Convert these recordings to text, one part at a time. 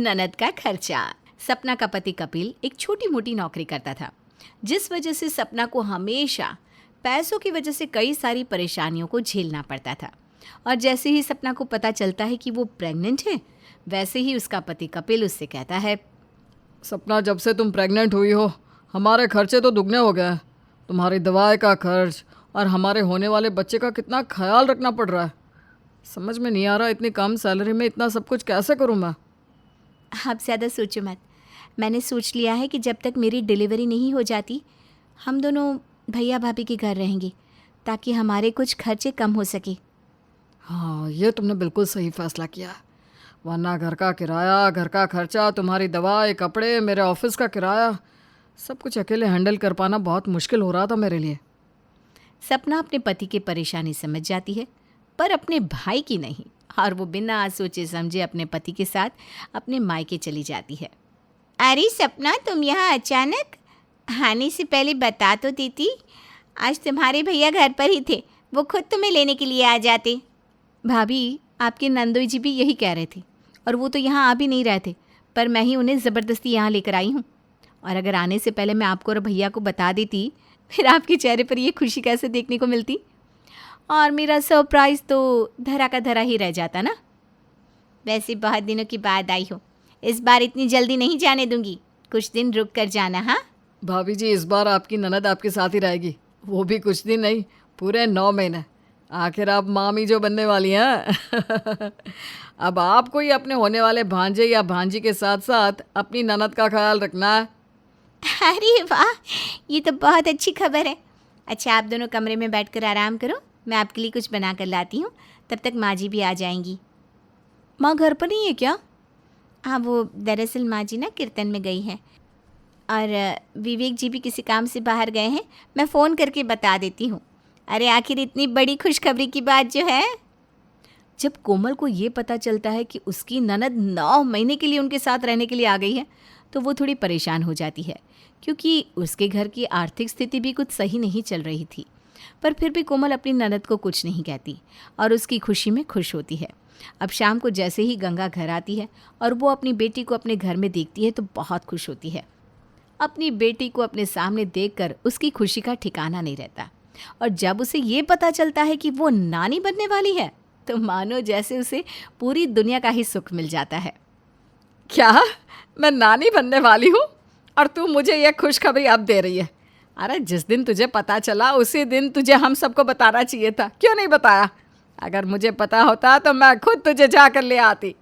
ननद का खर्चा। सपना का पति कपिल एक छोटी मोटी नौकरी करता था, जिस वजह से सपना को हमेशा पैसों की वजह से कई सारी परेशानियों को झेलना पड़ता था। और जैसे ही सपना को पता चलता है कि वो प्रेग्नेंट है, वैसे ही उसका पति कपिल उससे कहता है, सपना, जब से तुम प्रेग्नेंट हुई हो हमारे खर्चे तो दुगने हो गए हैं। तुम्हारी दवाई का खर्च और हमारे होने वाले बच्चे का कितना ख्याल रखना पड़ रहा है। समझ में नहीं आ रहा इतनी कम सैलरी में इतना सब कुछ कैसे करूं मैं। आप ज़्यादा सोचो मत। मैंने सोच लिया है कि जब तक मेरी डिलीवरी नहीं हो जाती, हम दोनों भैया भाभी के घर रहेंगे, ताकि हमारे कुछ खर्चे कम हो सके। हाँ, ये तुमने बिल्कुल सही फैसला किया, वरना घर का किराया, घर का खर्चा, तुम्हारी दवाई, कपड़े, मेरे ऑफिस का किराया, सब कुछ अकेले हैंडल कर पाना बहुत मुश्किल हो रहा था मेरे लिए। सपना अपने पति की परेशानी समझ जाती है, पर अपने भाई की नहीं, और वो बिना सोचे समझे अपने पति के साथ अपने मायके चली जाती है। अरे सपना, तुम यहाँ अचानक आने से पहले बता तो देती। आज तुम्हारे भैया घर पर ही थे, वो खुद तुम्हें लेने के लिए आ जाते। भाभी, आपके नंदोई जी भी यही कह रहे थे, और वो तो यहाँ आ भी नहीं रहे थे, पर मैं ही उन्हें ज़बरदस्ती यहाँ लेकर आई हूँ। और अगर आने से पहले मैं आपको और भैया को बता देती, फिर आपके चेहरे पर ये खुशी कैसे देखने को मिलती, और मेरा सरप्राइज़ तो धरा का धरा ही रह जाता ना। वैसे बहुत दिनों की बाद आई हो, इस बार इतनी जल्दी नहीं जाने दूंगी, कुछ दिन रुक कर जाना। हाँ भाभी जी, इस बार आपकी ननद आपके साथ ही रहेगी, वो भी कुछ दिन नहीं, पूरे 9 महीने। आखिर आप मामी जो बनने वाली हैं। अब आपको ही अपने होने वाले भांजे या भांजी के साथ साथ अपनी ननद का ख्याल रखना है। अरे वाह, ये तो बहुत अच्छी खबर है। अच्छा, आप दोनों कमरे में बैठकर आराम करो, मैं आपके लिए कुछ बना कर लाती हूँ, तब तक माँ जी भी आ जाएंगी। माँ घर पर नहीं है क्या? हाँ, वो दरअसल माँ जी ना कीर्तन में गई हैं, और विवेक जी भी किसी काम से बाहर गए हैं। मैं फ़ोन करके बता देती हूँ। अरे आखिर इतनी बड़ी खुशखबरी की बात जो है। जब कोमल को ये पता चलता है कि उसकी ननद 9 महीने के लिए उनके साथ रहने के लिए आ गई है, तो वो थोड़ी परेशान हो जाती है, क्योंकि उसके घर की आर्थिक स्थिति भी कुछ सही नहीं चल रही थी। पर फिर भी कोमल अपनी ननद को कुछ नहीं कहती और उसकी खुशी में खुश होती है। अब शाम को जैसे ही गंगा घर आती है और वो अपनी बेटी को अपने घर में देखती है, तो बहुत खुश होती है। अपनी बेटी को अपने सामने देखकर उसकी खुशी का ठिकाना नहीं रहता, और जब उसे ये पता चलता है कि वो नानी बनने वाली है, तो मानो जैसे उसे पूरी दुनिया का ही सुख मिल जाता है। क्या मैं नानी बनने वाली हूँ और तू मुझे यह खुशखबरी अब दे रही है? अरे जिस दिन तुझे पता चला उसी दिन तुझे हम सबको बताना चाहिए था, क्यों नहीं बताया? अगर मुझे पता होता तो मैं खुद तुझे जाकर ले आती।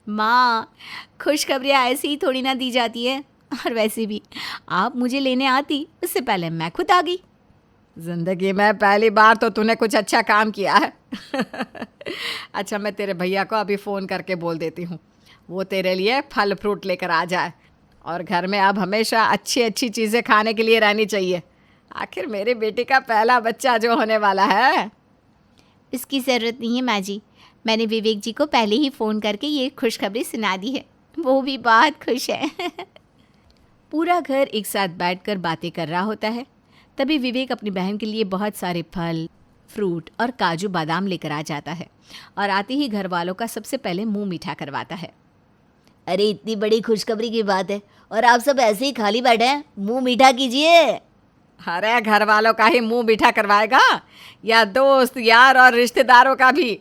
माँ, खुशखबरियाँ ऐसे ही थोड़ी ना दी जाती है, और वैसे भी आप मुझे लेने आती, उससे पहले मैं खुद आ गई। जिंदगी में पहली बार तो तूने कुछ अच्छा काम किया है। अच्छा, मैं तेरे भैया को अभी फ़ोन करके बोल देती हूँ, वो तेरे लिए फल फ्रूट लेकर आ जाए। और घर में अब हमेशा अच्छी अच्छी चीज़ें खाने के लिए रहनी चाहिए, आखिर मेरी बेटी का पहला बच्चा जो होने वाला है। इसकी ज़रूरत नहीं है माँ जी, मैंने विवेक जी को पहले ही फ़ोन करके ये खुशखबरी सुना दी है, वो भी बहुत खुश है। पूरा घर एक साथ बैठकर बातें कर रहा होता है। तभी विवेक अपनी बहन के लिए बहुत सारे फल, फ्रूट और काजू बादाम लेकर आ जाता है, और आते ही घर वालों का सबसे पहले मुंह मीठा करवाता है। अरे इतनी बड़ी खुशखबरी की बात है और आप सब ऐसे ही खाली बैठे हैं, मुंह मीठा कीजिए। अरे घर वालों का ही मुंह मीठा करवाएगा या दोस्त यार और रिश्तेदारों का भी?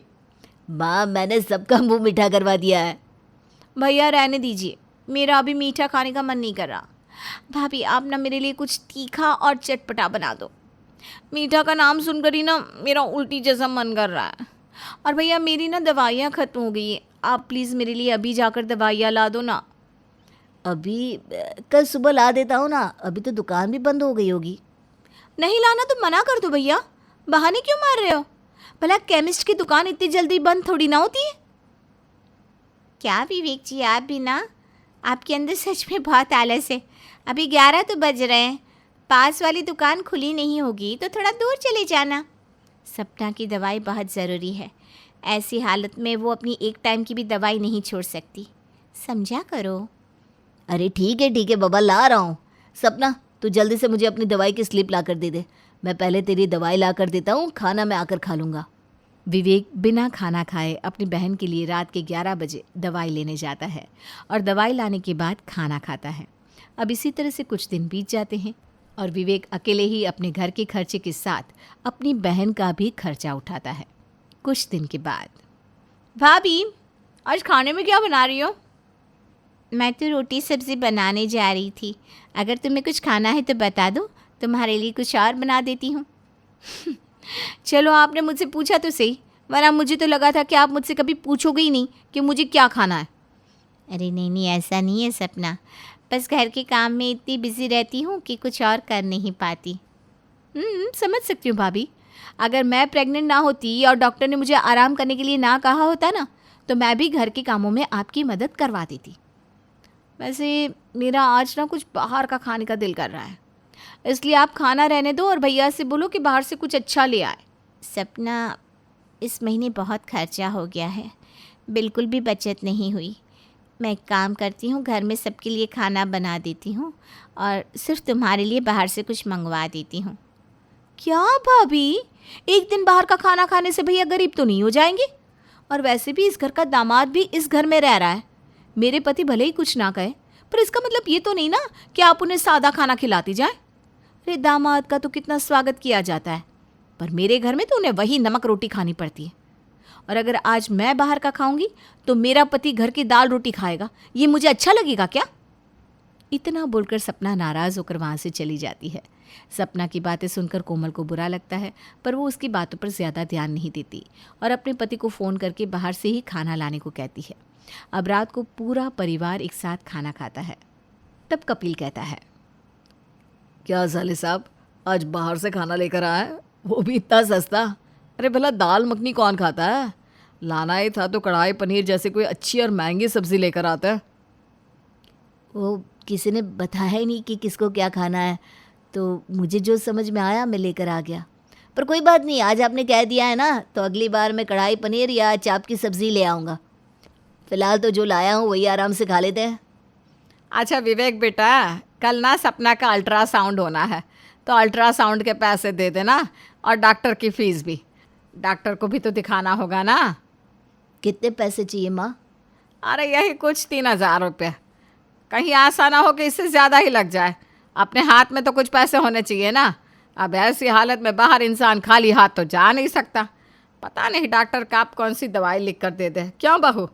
माँ, मैंने सबका मुंह मीठा करवा दिया है। भैया रहने दीजिए, मेरा अभी मीठा खाने का मन नहीं कर रहा। भाभी, आप ना मेरे लिए कुछ तीखा और चटपटा बना दो। मीठा का नाम सुनकर ही ना मेरा उल्टी जैसा मन कर रहा है। और भैया, मेरी ना दवाइयाँ ख़त्म हो गई है, आप प्लीज़ मेरे लिए अभी जाकर दवाइयाँ ला दो ना। अभी कल सुबह ला देता हूँ ना, अभी तो दुकान भी बंद हो गई होगी। नहीं लाना तो मना कर दो भैया, बहाने क्यों मार रहे हो? भला केमिस्ट की दुकान इतनी जल्दी बंद थोड़ी ना होती है। क्या विवेक जी, आप भी ना, आपके अंदर सच में बहुत आलस है। अभी 11 तो बज रहे हैं, पास वाली दुकान खुली नहीं होगी तो थोड़ा दूर चले जाना। सपना की दवाई बहुत ज़रूरी है, ऐसी हालत में वो अपनी एक टाइम की भी दवाई नहीं छोड़ सकती, समझा करो। अरे ठीक है बाबा, ला रहा हूँ। सपना, तू जल्दी से मुझे अपनी दवाई की स्लिप ला कर दे दे, मैं पहले तेरी दवाई ला कर देता हूँ, खाना मैं आकर खा लूँगा। विवेक बिना खाना खाए अपनी बहन के लिए रात के 11 बजे दवाई लेने जाता है और दवाई लाने के बाद खाना खाता है। अब इसी तरह से कुछ दिन बीत जाते हैं और विवेक अकेले ही अपने घर के खर्चे के साथ अपनी बहन का भी खर्चा उठाता है। कुछ दिन के बाद, भाभी आज खाने में क्या बना रही हो? मैं तो रोटी सब्ज़ी बनाने जा रही थी। अगर तुम्हें कुछ खाना है तो बता दो, तुम्हारे लिए कुछ और बना देती हूँ। चलो आपने मुझसे पूछा तो सही, वरना मुझे तो लगा था कि आप मुझसे कभी पूछोगे ही नहीं कि मुझे क्या खाना है। अरे नहीं नहीं, ऐसा नहीं है सपना, बस घर के काम में इतनी बिजी रहती हूँ कि कुछ और कर नहीं पाती। समझ सकती हूँ भाभी। अगर मैं प्रेग्नेंट ना होती और डॉक्टर ने मुझे आराम करने के लिए ना कहा होता ना, तो मैं भी घर के कामों में आपकी मदद करवा देती। वैसे मेरा आज ना कुछ बाहर का खाने का दिल कर रहा है, इसलिए आप खाना रहने दो और भैया से बोलो कि बाहर से कुछ अच्छा ले आए। सपना, इस महीने बहुत खर्चा हो गया है, बिल्कुल भी बचत नहीं हुई। मैं एक काम करती हूँ, घर में सबके लिए खाना बना देती हूँ और सिर्फ तुम्हारे लिए बाहर से कुछ मंगवा देती हूँ। क्या भाभी, एक दिन बाहर का खाना खाने से भैया गरीब तो नहीं हो जाएंगे? और वैसे भी इस घर का दामाद भी इस घर में रह रहा है। मेरे पति भले ही कुछ ना कहे, पर इसका मतलब ये तो नहीं ना कि आप उन्हें सादा खाना खिलाती जाए। अरे दामाद का तो कितना स्वागत किया जाता है, पर मेरे घर में तो उन्हें वही नमक रोटी खानी पड़ती है। और अगर आज मैं बाहर का खाऊंगी तो मेरा पति घर की दाल रोटी खाएगा, ये मुझे अच्छा लगेगा क्या? इतना बोलकर सपना नाराज़ होकर वहाँ से चली जाती है। सपना की बातें सुनकर कोमल को बुरा लगता है, पर वो उसकी बातों पर ज़्यादा ध्यान नहीं देती और अपने पति को फ़ोन करके बाहर से ही खाना लाने को कहती है। अब रात को पूरा परिवार एक साथ खाना खाता है। तब कपिल कहता है, क्या साले साहब, आज बाहर से खाना लेकर आए, वो भी इतना सस्ता? अरे भला दाल मखनी कौन खाता है? लाना ही था तो कढ़ाई पनीर जैसे कोई अच्छी और महंगी सब्जी लेकर आता है। वो किसी ने बताया ही नहीं कि किसको क्या खाना है, तो मुझे जो समझ में आया मैं लेकर आ गया। पर कोई बात नहीं, आज आपने कह दिया है ना, तो अगली बार मैं कढ़ाई पनीर या चाप की सब्ज़ी ले आऊँगा। फ़िलहाल तो जो लाया हूँ वही आराम से खा लेते हैं। अच्छा विवेक बेटा, कल ना सपना का अल्ट्रासाउंड होना है, तो अल्ट्रासाउंड के पैसे दे देना और डॉक्टर की फ़ीस भी। डॉक्टर को भी तो दिखाना होगा ना। कितने पैसे चाहिए माँ? अरे यही कुछ 3,000 रुपये। कहीं ऐसा ना हो कि इससे ज़्यादा ही लग जाए। अपने हाथ में तो कुछ पैसे होने चाहिए ना। अब ऐसी हालत में बाहर इंसान खाली हाथ तो जा नहीं सकता। पता नहीं डॉक्टर कब कौन सी दवाई लिख कर दे दे। क्यों बहू?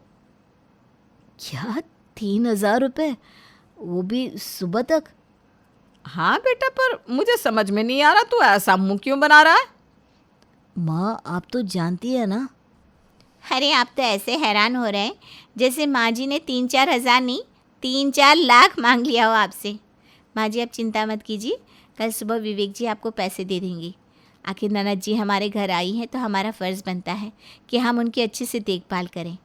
क्या 3,000 रुपये, वो भी सुबह तक? हाँ बेटा, पर मुझे समझ में नहीं आ रहा तू ऐसा मुंह क्यों बना रहा है? माँ आप तो जानती है ना। अरे आप तो ऐसे हैरान हो रहे हैं जैसे माँ जी ने 3-4 हज़ार नहीं 3-4 लाख मांग लिया हो आपसे। माँ जी आप चिंता मत कीजिए, कल सुबह विवेक जी आपको पैसे दे देंगे। आखिर ननद जी हमारे घर आई हैं तो हमारा फ़र्ज़ बनता है कि हम उनकी अच्छे से देखभाल करें।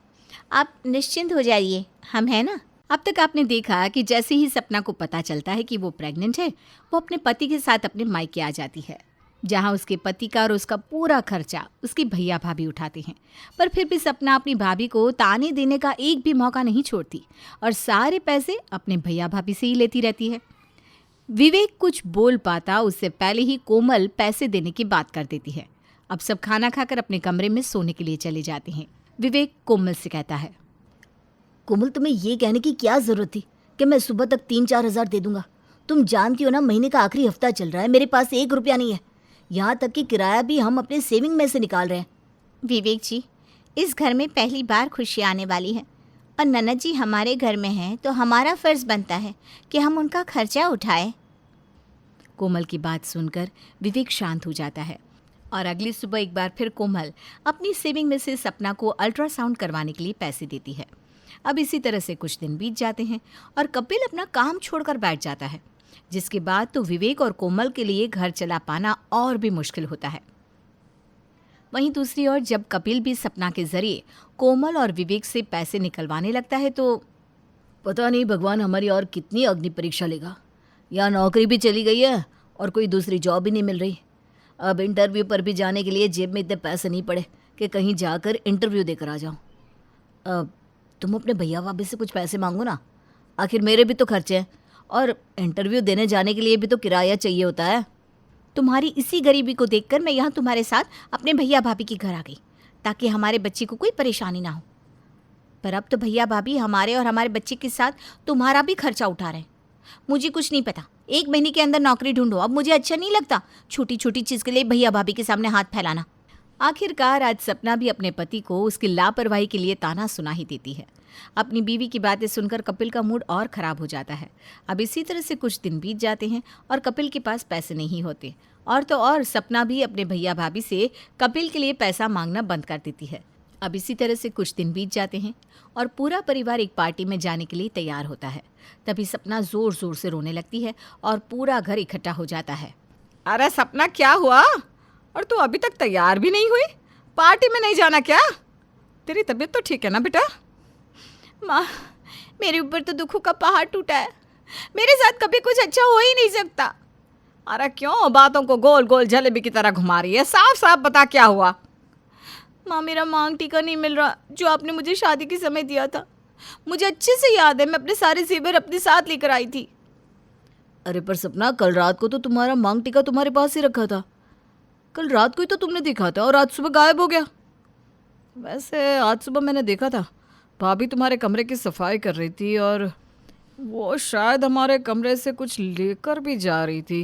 आप निश्चिंत हो जाइए, हम हैं ना। अब तक आपने देखा कि जैसे ही सपना को पता चलता है कि वो प्रेग्नेंट है, वो अपने पति के साथ अपने मायके आ जाती है, जहाँ उसके पति का और उसका पूरा खर्चा उसकी भैया भाभी उठाते हैं। पर फिर भी सपना अपनी भाभी को ताने देने का एक भी मौका नहीं छोड़ती और सारे पैसे अपने भैया भाभी से ही लेती रहती है। विवेक कुछ बोल पाता उससे पहले ही कोमल पैसे देने की बात कर देती है। अब सब खाना खाकर अपने कमरे में सोने के लिए चले जाते हैं। विवेक कोमल से कहता है, कोमल तुम्हें ये कहने की क्या ज़रूरत थी कि मैं सुबह तक 3-4 हज़ार दे दूंगा? तुम जानती हो ना, महीने का आखिरी हफ्ता चल रहा है, मेरे पास 1 रुपया नहीं है। यहाँ तक कि किराया भी हम अपने सेविंग में से निकाल रहे हैं। विवेक जी, इस घर में पहली बार खुशी आने वाली है और ननद जी हमारे घर में हैं तो हमारा फ़र्ज़ बनता है कि हम उनका खर्चा उठाएं। कोमल की बात सुनकर विवेक शांत हो जाता है और अगली सुबह एक बार फिर कोमल अपनी सेविंग में से सपना को अल्ट्रासाउंड करवाने के लिए पैसे देती है। अब इसी तरह से कुछ दिन बीत जाते हैं और कपिल अपना काम छोड़कर बैठ जाता है, जिसके बाद तो विवेक और कोमल के लिए घर चला पाना और भी मुश्किल होता है। वहीं दूसरी ओर जब कपिल भी सपना के जरिए कोमल और विवेक से पैसे निकलवाने लगता है तो पता नहीं भगवान हमारी और कितनी अग्नि परीक्षा लेगा। यहाँ नौकरी भी चली गई है और कोई दूसरी जॉब भी नहीं मिल रही। अब इंटरव्यू पर भी जाने के लिए जेब में इतने पैसे नहीं पड़े कि कहीं जाकर इंटरव्यू देकर आ जाऊँ। अब तुम अपने भैया भाभी से कुछ पैसे मांगो ना, आखिर मेरे भी तो खर्चे हैं और इंटरव्यू देने जाने के लिए भी तो किराया चाहिए होता है। तुम्हारी इसी गरीबी को देखकर मैं यहाँ तुम्हारे साथ अपने भैया भाभी के घर आ गई, ताकि हमारे बच्चे को कोई परेशानी ना हो। पर अब तो भैया भाभी हमारे और हमारे बच्चे के साथ तुम्हारा भी खर्चा उठा रहे हैं। मुझे कुछ नहीं पता, 1 महीने के अंदर नौकरी ढूंढो। अब मुझे अच्छा नहीं लगता छोटी छोटी चीज़ के लिए भैया भाभी के सामने हाथ फैलाना। आखिरकार आज सपना भी अपने पति को उसकी लापरवाही के लिए ताना सुना ही देती है। अपनी बीवी की बातें सुनकर कपिल का मूड और ख़राब हो जाता है। अब इसी तरह से कुछ दिन बीत जाते हैं और कपिल के पास पैसे नहीं होते, और तो और सपना भी अपने भैया भाभी से कपिल के लिए पैसा मांगना बंद कर देती है। अब इसी तरह से कुछ दिन बीत जाते हैं और पूरा परिवार एक पार्टी में जाने के लिए तैयार होता है। तभी सपना ज़ोर ज़ोर से रोने लगती है और पूरा घर इकट्ठा हो जाता है। अरे सपना, क्या हुआ? और तू अभी तक तैयार भी नहीं हुई? पार्टी में नहीं जाना क्या? तेरी तबीयत तो ठीक है ना बेटा? माँ, मेरे ऊपर तो दुखों का पहाड़ टूटा है। मेरे साथ कभी कुछ अच्छा हो ही नहीं सकता। अरे क्यों बातों को गोल गोल जलेबी की तरह घुमा रही है? साफ साफ बता क्या हुआ? माँ, मेरा मांग टीका नहीं मिल रहा जो आपने मुझे शादी के समय दिया था। मुझे अच्छे से याद है, मैं अपने सारे जेवर अपने साथ लेकर आई थी। अरे पर सपना, कल रात को तो तुम्हारा मांग टीका तुम्हारे पास ही रखा था। कल रात को ही तो तुमने देखा था और आज सुबह गायब हो गया। वैसे आज सुबह मैंने देखा था, भाभी तुम्हारे कमरे की सफाई कर रही थी और वो शायद हमारे कमरे से कुछ लेकर भी जा रही थी।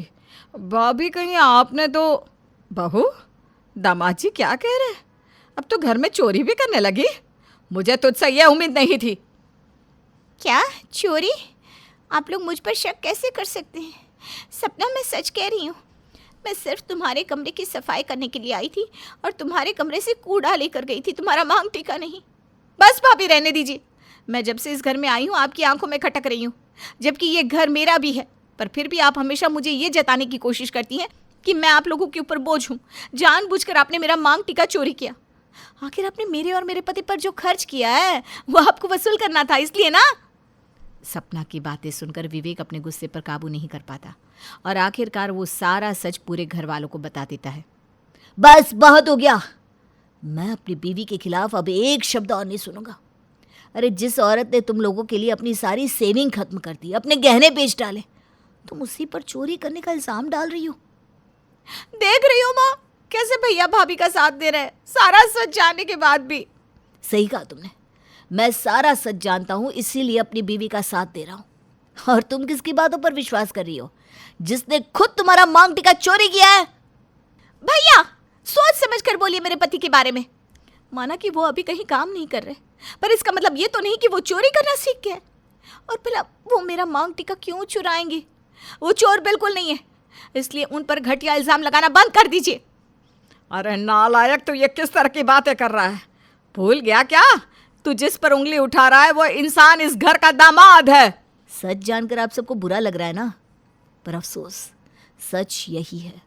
भाभी कहीं आपने तो... बहू, दामाद जी क्या कह रहे? अब तो घर में चोरी भी करने लगी? मुझे तुझसे ये उम्मीद नहीं थी। क्या चोरी? आप लोग मुझ पर शक कैसे कर सकते हैं? सपना, मैं सच कह रही हूँ। मैं सिर्फ तुम्हारे कमरे की सफाई करने के लिए आई थी और तुम्हारे कमरे से कूड़ा लेकर गई थी, तुम्हारा मांग टीका नहीं। बस भाभी, रहने दीजिए। मैं जब से इस घर में आई हूँ आपकी आंखों में खटक रही हूँ, जबकि ये घर मेरा भी है। पर फिर भी आप हमेशा मुझे ये जताने की कोशिश करती हैं कि मैं आप लोगों के ऊपर बोझ हूँ। जानबूझकर आपने मेरा मांग टीका चोरी किया। आखिर आपने मेरे और मेरे पति पर जो खर्च किया है वो आपको वसूल करना था, इसलिए ना। सपना की बातें सुनकर विवेक अपने गुस्से पर काबू नहीं कर पाता और आखिरकार वो सारा सच पूरे घर वालों को बता देता है। बस बहुत हो गया। मैं अपनी बीवी के खिलाफ अब एक शब्द और नहीं सुनूंगा। अरे जिस औरत ने तुम लोगों के लिए अपनी सारी सेविंग खत्म कर दी, अपने गहने बेच डाले, तुम उसी पर चोरी करने का इल्जाम डाल रही हो। देख रही हो माँ, कैसे भैया भाभी का साथ दे रहे हैं, सारा सच जानने के बाद भी। सही कहा तुमने, मैं सारा सच जानता हूँ, इसीलिए अपनी बीवी का साथ दे रहा हूँ। और तुम किसकी बातों पर विश्वास कर रही हो? जिसने खुद तुम्हारा मांग टिका चोरी किया है। भैया, सोच समझ कर बोलिए मेरे पति के बारे में। माना कि वो अभी कहीं काम नहीं कर रहे, पर इसका मतलब ये तो नहीं कि वो चोरी करना सीख गए। और भला वो मेरा मांग टीका क्यों चुराएंगे? वो चोर बिल्कुल नहीं है, इसलिए उन पर घटिया इल्जाम लगाना बंद कर दीजिए। अरे नालायक, तो ये किस तरह की बातें कर रहा है? भूल गया क्या? तू जिस पर उंगली उठा रहा है वो इंसान इस घर का दामाद है। सच जानकर आप सबको बुरा लग रहा है ना, पर अफसोस सच यही है।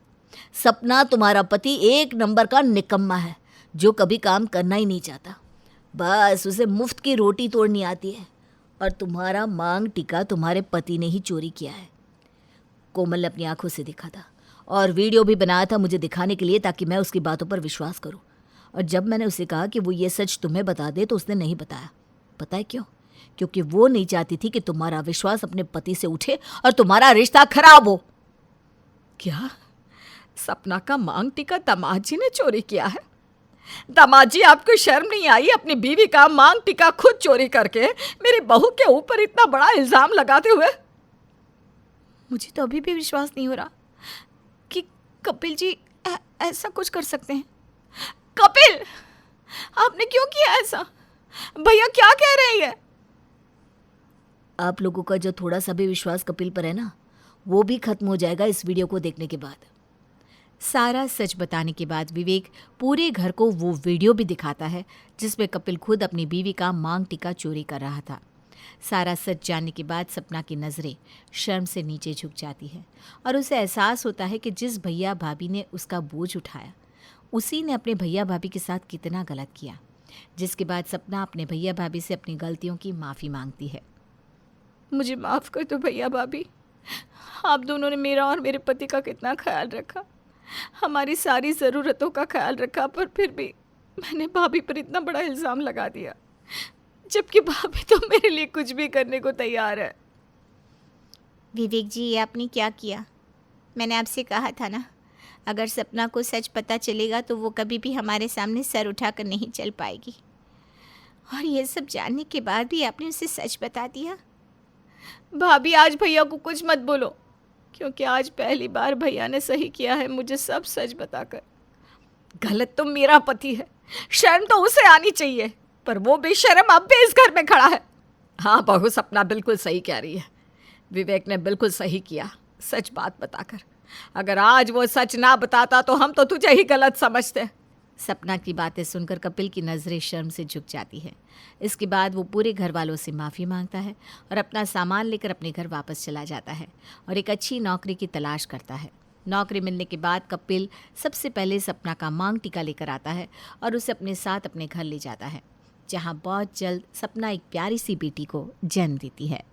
सपना तुम्हारा पति एक नंबर का निकम्मा है जो कभी काम करना ही नहीं चाहता। बस उसे मुफ्त की रोटी तोड़नी आती है। और तुम्हारा मांग टीका तुम्हारे पति ने ही चोरी किया है। कोमल ने अपनी आंखों से देखा था और वीडियो भी बनाया था मुझे दिखाने के लिए, ताकि मैं उसकी बातों पर विश्वास करूं। और जब मैंने उसे कहा कि वो ये सच तुम्हें बता दे तो उसने नहीं बताया। पता है क्यों? क्योंकि वो नहीं चाहती थी कि तुम्हारा विश्वास अपने पति से उठे और तुम्हारा रिश्ता खराब हो। क्या सपना का मांग टीका दामाद जी ने चोरी किया है? दामाद जी, आपको शर्म नहीं आई अपनी बीवी का मांग टीका खुद चोरी करके मेरी बहू के ऊपर इतना बड़ा इल्जाम लगाते हुए? मुझे तो अभी भी विश्वास नहीं हो रहा कि कपिल जी ऐसा कुछ कर सकते हैं। कपिल, आपने क्यों किया ऐसा? भैया क्या कह रही है? आप लोगों का जो थोड़ा सा भी विश्वास कपिल पर है ना, वो भी खत्म हो जाएगा इस वीडियो को देखने के बाद। सारा सच बताने के बाद विवेक पूरे घर को वो वीडियो भी दिखाता है जिसमें कपिल खुद अपनी बीवी का मांग टीका चोरी कर रहा था। सारा सच जानने के बाद सपना की नज़रें शर्म से नीचे झुक जाती है और उसे एहसास होता है कि जिस भैया भाभी ने उसका बोझ उठाया उसी ने अपने भैया भाभी के साथ कितना गलत किया। जिसके बाद सपना अपने भैया भाभी से अपनी गलतियों की माफ़ी मांगती है। मुझे माफ़ कर दो भैया भाभी, आप दोनों ने मेरा और मेरे पति का कितना ख्याल रखा, हमारी सारी ज़रूरतों का ख्याल रखा, पर फिर भी मैंने भाभी पर इतना बड़ा इल्ज़ाम लगा दिया, जबकि भाभी तो मेरे लिए कुछ भी करने को तैयार है। विवेक जी, ये आपने क्या किया? मैंने आपसे कहा था ना, अगर सपना को सच पता चलेगा तो वो कभी भी हमारे सामने सर उठाकर नहीं चल पाएगी। और ये सब जानने के बाद भी आपने उसे सच बता दिया। भाभी आज भैया को कुछ मत बोलो, क्योंकि आज पहली बार भैया ने सही किया है मुझे सब सच बताकर। गलत तो मेरा पति है, शर्म तो उसे आनी चाहिए, पर वो बेशर्म अब भी इस घर में खड़ा है। हाँ बहू, सपना बिल्कुल सही कह रही है। विवेक ने बिल्कुल सही किया सच बात बताकर। अगर आज वो सच ना बताता तो हम तो तुझे ही गलत समझते। सपना की बातें सुनकर कपिल की नज़रें शर्म से झुक जाती है। इसके बाद वो पूरे घर वालों से माफ़ी मांगता है और अपना सामान लेकर अपने घर वापस चला जाता है और एक अच्छी नौकरी की तलाश करता है। नौकरी मिलने के बाद कपिल सबसे पहले सपना का मांग टीका लेकर आता है और उसे अपने साथ अपने घर ले जाता है, जहाँ बहुत जल्द सपना एक प्यारी सी बेटी को जन्म देती है।